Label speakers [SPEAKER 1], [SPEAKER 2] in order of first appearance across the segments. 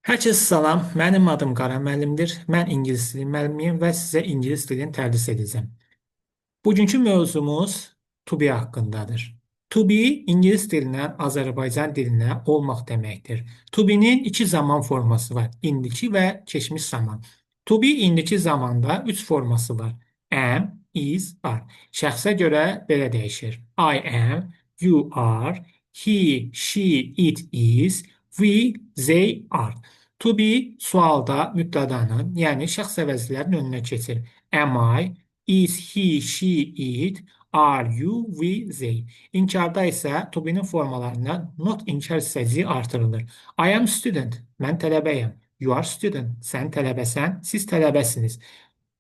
[SPEAKER 1] Hər kəsə salam. Mənim adım Qara müəllimdir. Mən ingilis dili müəllimiyəm və sizə ingilis dilini tədris edəcəm. Bugünkü mövzumuz to be haqqındadır. To be ingilis dilindən Azərbaycan dilinə olmaq deməkdir. To be-nin iki zaman forması var. İndiki və keçmiş zaman. To be indiki zamanda üç forması var. Am, is, are. Şəxsə görə belə dəyişir. I am, you are, he, she, it is, we, they are. To be sualda mübtədanın, yəni şəxs əvəzlərin önünə keçir. Am I, is he, she, it, are you, we, they. İnkarda isə to be-nin formalarında not inkar hissəciyi artırılır. I am student, mən tələbəyəm. You are student, sən tələbəsən, siz tələbəsiniz.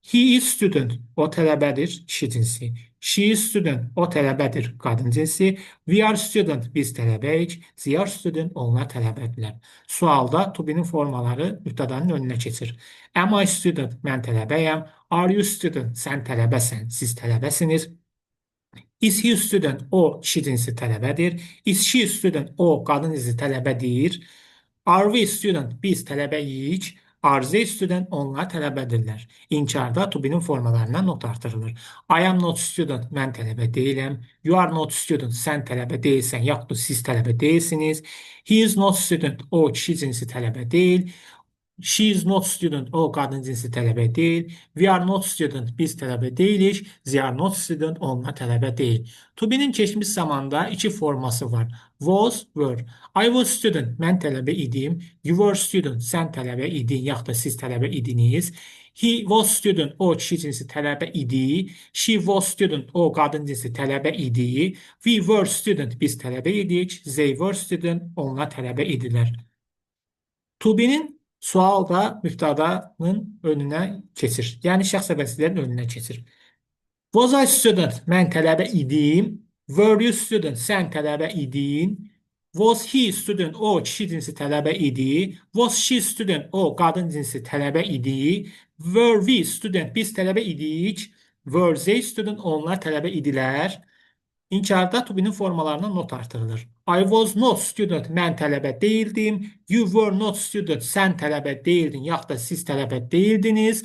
[SPEAKER 1] He is student, o tələbədir, kişi cinsi. She is student, o tələbədir, qadın cinsi. We are student, biz tələbəyik. They are student, onlar tələbədirlər. Sualda to be-nin formaları mübtədanın önünə keçir. Am I student, mən tələbəyəm. Are you student, sən tələbəsən, siz tələbəsiniz. Is he student, o kişi cinsi tələbədir. Is she student, o qadın cinsi tələbədir. Are we student, biz tələbəyik. Are they student, onlar tələbədirlər. İnkarda to be-nin formalarına not artırılır. I am not student, mən tələbə deyiləm. You are not student, sən tələbə deyilsən, yaxud da siz tələbə deyilsiniz. He is not student, o kişi cinsi tələbə deyil. She is not student, o qadın cinsi tələbə deyil. We are not student, biz tələbə deyilik. They are not student, onlar tələbə deyil. To be-nin keçmiş zamanda iki forması var. Was, were. I was student, mən tələbə idim. You were student, sən tələbə idin, yaxud da siz tələbə idiniz. He was student, o kişi cinsi tələbə idi. She was student, o qadın cinsi tələbə idi. We were student, biz tələbə idik. They were student, onlar tələbə idilər. To be-nin sual da mübtədanın önünə keçir. Yəni şəxs əvəzlərin önünə keçir. Was I student? Mən tələbə idim. Were you student? Sən tələbə idin. Was he student? O kişi cinsi tələbə idi. Was she student? O qadın cinsi tələbə idi. Were we student? Biz tələbə idik. Were they student? Onlar tələbə idilər. İnkarda to be-nin formalarına not artırılır. I was not student, mən tələbə deyildim. You were not student, sən tələbə deyildin, yaxud da siz tələbə deyildiniz.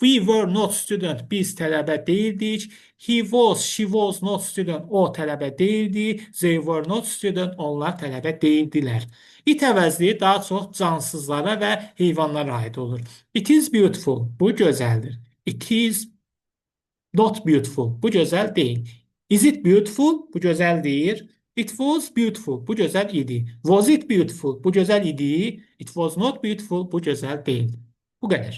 [SPEAKER 1] We were not student, biz tələbə deyildik. He was, she was not student, o tələbə deyildi. They were not student, onlar tələbə deyildilər. It əvəzli daha çox cansızlara və heyvanlara aid olur. It is beautiful, bu gözəldir. It is not beautiful, bu gözəl deyil. Is it beautiful? Bu gözəl deyil. It was beautiful. Bu gözəl idi. Was it beautiful? Bu gözəl idi. It was not beautiful. Bu gözəl deyil. Bu qədər.